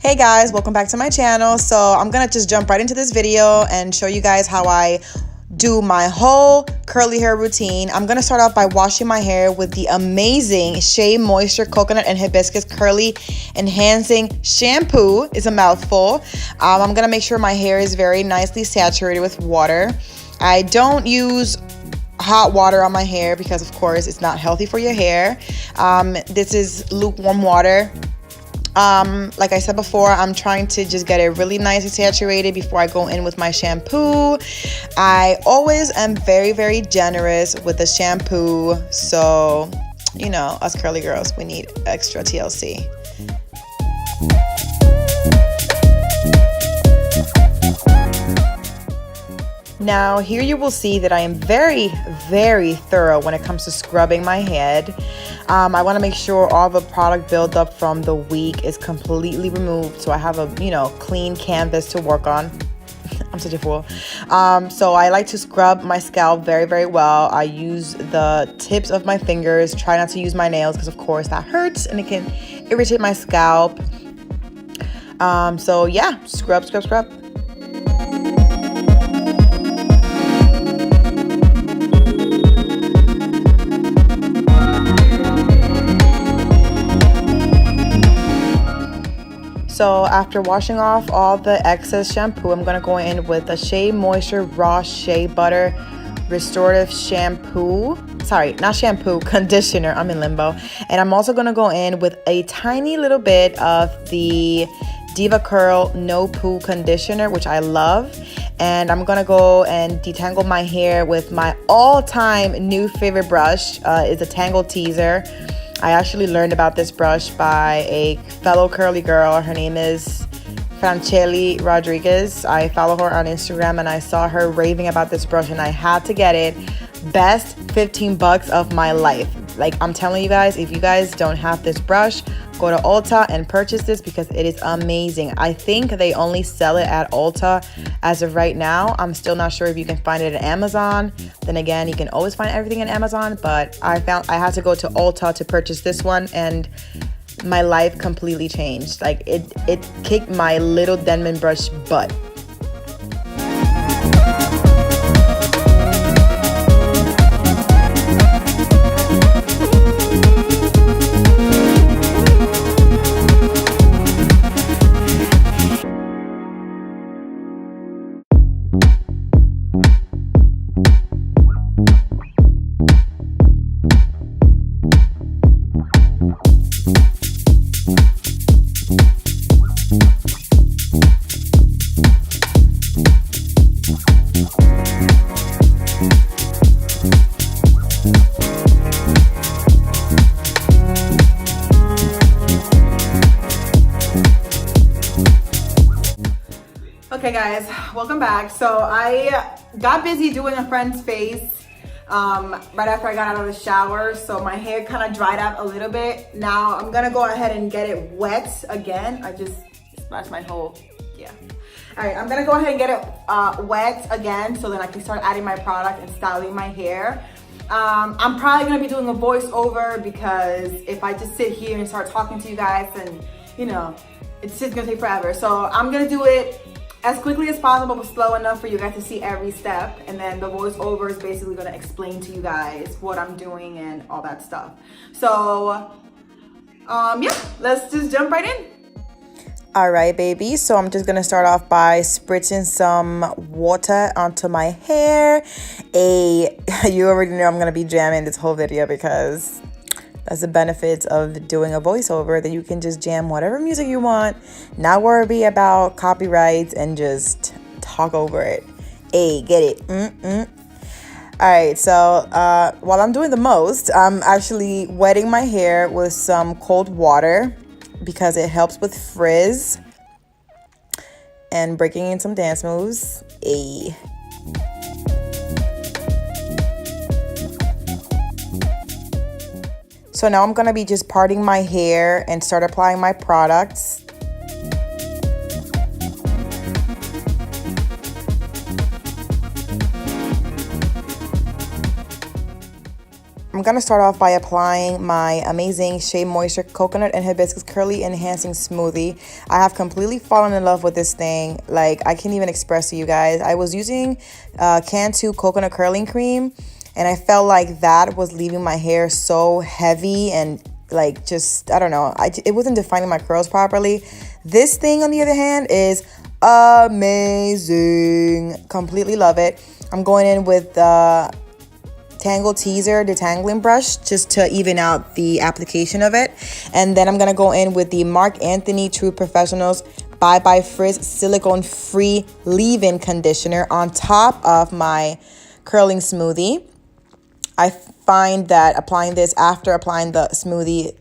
Hey guys, welcome back to my channel. So I'm gonna just jump right into this video and show you guys how I do my whole curly hair routine. I'm gonna start off by washing my hair with the amazing Shea Moisture Coconut and Hibiscus Curly Enhancing Shampoo. It's a mouthful. I'm gonna make sure my hair is very nicely saturated with water. I don't use hot water on my hair because of course it's not healthy for your hair. This is lukewarm water. Like I said before, I'm trying to just get it really nice and saturated before I go in with my shampoo. I always am very, very generous with the shampoo. So, you know, us curly girls, we need extra TLC. Now, here you will see that I am very, very thorough when it comes to scrubbing my head. I want to make sure all the product buildup from the week is completely removed, so I have a, clean canvas to work on. I'm such a fool. So I like to scrub my scalp very, very well. I use the tips of my fingers. Try not to use my nails because, of course, that hurts and it can irritate my scalp. So yeah, scrub, scrub, scrub. So after washing off all the excess shampoo, I'm going to go in with a Shea Moisture Raw Shea Butter Restorative Shampoo. Sorry, not shampoo, conditioner. I'm in limbo. And I'm also going to go in with a tiny little bit of the Diva Curl No Poo Conditioner, which I love. And I'm going to go and detangle my hair with my all-time new favorite brush. It's a Tangle Teaser. I actually learned about this brush by a fellow curly girl. Her name is Franchelli Rodriguez. I follow her on Instagram and I saw her raving about this brush and I had to get it. Best 15 bucks of my life. Like, I'm telling you guys, if you guys don't have this brush, go to Ulta and purchase this because it is amazing. I think they only sell it at Ulta as of right now. I'm still not sure if you can find it at Amazon. Then again, you can always find everything at Amazon, but I had to go to Ulta to purchase this one and my life completely changed. Like, it kicked my little Denman brush butt. Okay guys, welcome back. So I got busy doing a friend's face right after I got out of the shower, so my hair kind of dried out a little bit. Now I'm gonna go ahead and get it wet again. I just splashed my whole, yeah. All right, I'm gonna go ahead and get it wet again so then I can start adding my product and styling my hair. I'm probably gonna be doing a voiceover because if I just sit here and start talking to you guys, then it's just gonna take forever. So I'm gonna do it as quickly as possible, but slow enough for you guys to see every step. And then the voiceover is basically gonna explain to you guys what I'm doing and all that stuff. So, yeah, let's just jump right in. All right, baby. So I'm just gonna start off by spritzing some water onto my hair. You already know I'm gonna be jamming this whole video because that's the benefits of doing a voiceover, that you can just jam whatever music you want, not worry about copyrights, and just talk over it. Hey, get it? All right, so while I'm doing the most, I'm actually wetting my hair with some cold water because it helps with frizz and breaking in some dance moves. Hey. So now I'm going to be just parting my hair and start applying my products. I'm gonna start off by applying my amazing Shea Moisture Coconut and Hibiscus Curly Enhancing Smoothie. I have completely fallen in love with this thing. Like, I can't even express to you guys. I was using Cantu Coconut Curling Cream, and I felt like that was leaving my hair so heavy and like just, I don't know, it wasn't defining my curls properly. This thing, on the other hand, is amazing. Completely love it. I'm going in with the Tangle Teaser detangling brush just to even out the application of it. And then I'm going to go in with the Marc Anthony True Professionals Bye Bye Frizz Silicone Free Leave-In Conditioner on top of my curling smoothie. I find that applying this after applying the smoothie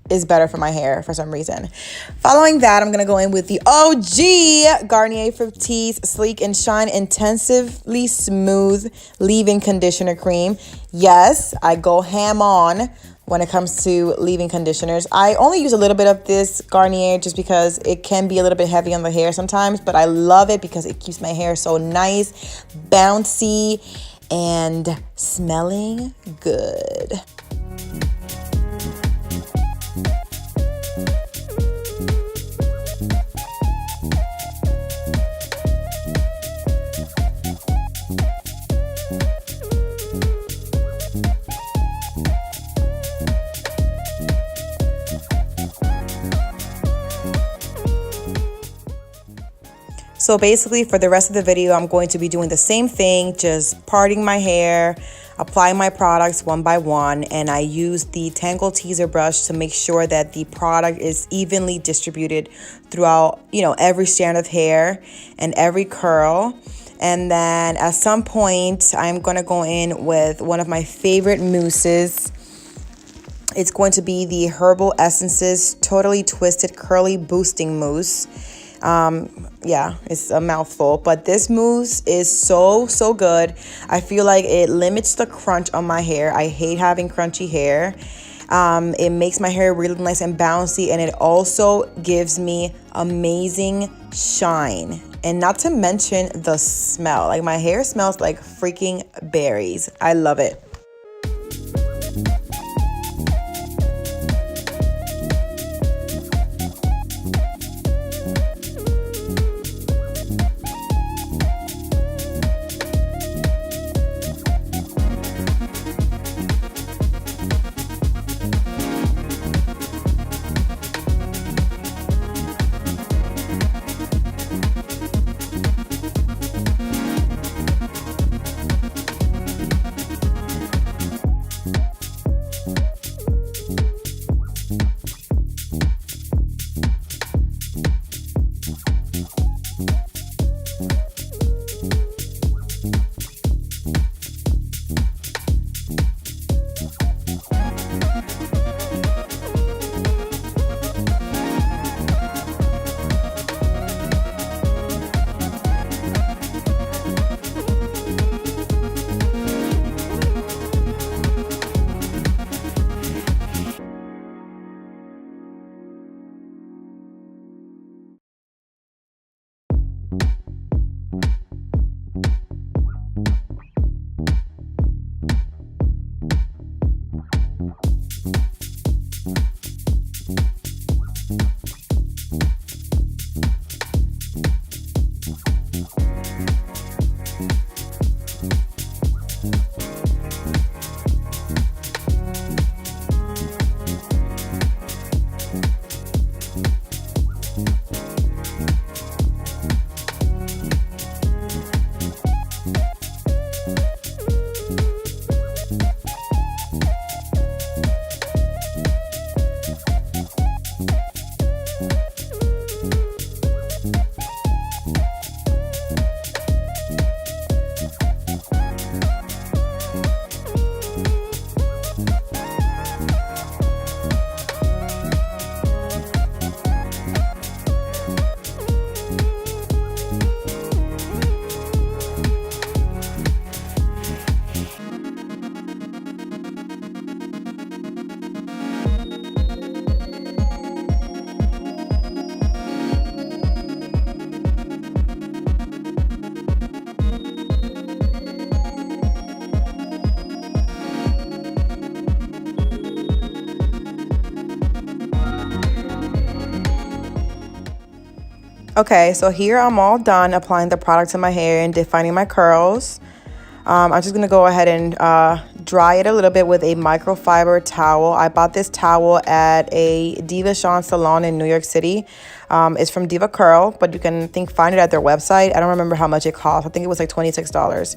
is better for my hair for some reason. Following that, I'm gonna go in with the OG Garnier Fructis Sleek and Shine Intensively Smooth Leave-In Conditioner Cream. Yes, I go ham on when it comes to leave-in conditioners. I only use a little bit of this Garnier just because it can be a little bit heavy on the hair sometimes, but I love it because it keeps my hair so nice, bouncy, and smelling good. So basically for the rest of the video, I'm going to be doing the same thing, just parting my hair, applying my products one by one, and I use the Tangle Teaser brush to make sure that the product is evenly distributed throughout, every strand of hair and every curl. And then at some point, I'm going to go in with one of my favorite mousses. It's going to be the Herbal Essences Totally Twisted Curly Boosting Mousse. Yeah, it's a mouthful, but this mousse is so good. I feel like it limits the crunch on my hair. I hate having crunchy hair. It makes my hair really nice and bouncy, and it also gives me amazing shine. And not to mention the smell. Like, my hair smells like freaking berries. I love it. Okay, so here I'm all done applying the product to my hair and defining my curls. I'm just gonna go ahead and dry it a little bit with a microfiber towel. I bought this towel at a Diva Shawn salon in New York City. It's from Diva Curl, but you can find it at their website. I don't remember how much it cost. I think it was like $26.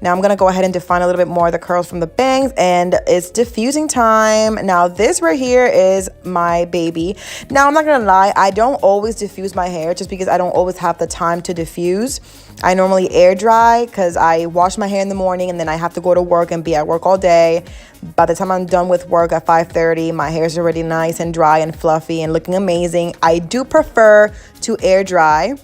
Now I'm gonna go ahead and define a little bit more of the curls from the bangs, and it's diffusing time. Now this right here is my baby. Now I'm not gonna lie, I don't always diffuse my hair just because I don't always have the time to diffuse. I normally air dry because I wash my hair in the morning and then I have to go to work and be at work all day. By the time I'm done with work at 5:30, my hair's already nice and dry and fluffy and looking amazing. I do prefer to air dry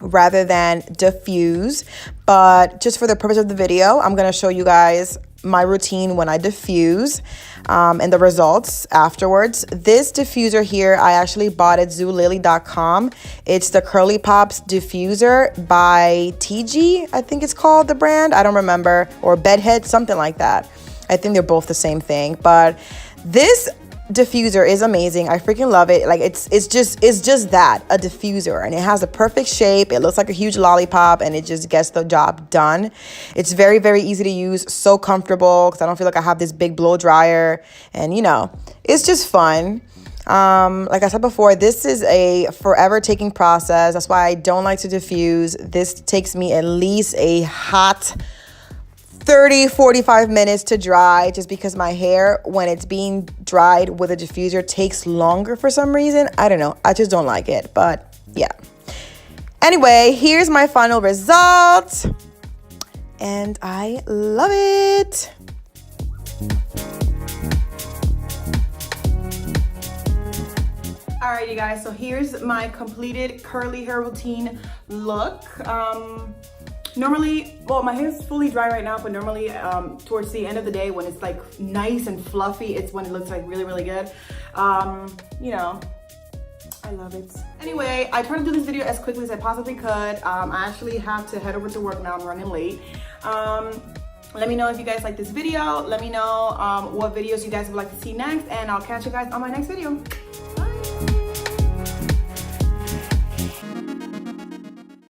rather than diffuse, but just for the purpose of the video, I'm gonna show you guys my routine when I diffuse and the results afterwards. This diffuser here, I actually bought at Zulily.com. It's the Curly Pops diffuser by TG, I think it's called, the brand. I don't remember, or Bedhead, something like that. I think they're both the same thing, but this diffuser is amazing. I freaking love it. Like it's just that, a diffuser, and it has a perfect shape. It looks like a huge lollipop and it just gets the job done. It's very, very easy to use, so comfortable because I don't feel like I have this big blow dryer, and you know, it's just fun. Like I said before, this is a forever taking process. That's why I don't like to diffuse. This takes me at least a hot 30-45 minutes to dry, just because my hair, when it's being dried with a diffuser, takes longer for some reason. I don't know, I just don't like it, but yeah. Anyway, here's my final result and I love it. All right, you guys, so here's my completed curly hair routine look. Normally, well, my hair is fully dry right now, but normally towards the end of the day when it's like nice and fluffy, it's when it looks like really, really good. You know, I love it. Anyway, I tried to do this video as quickly as I possibly could. I actually have to head over to work now. I'm running late. Let me know if you guys like this video. Let me know what videos you guys would like to see next, and I'll catch you guys on my next video.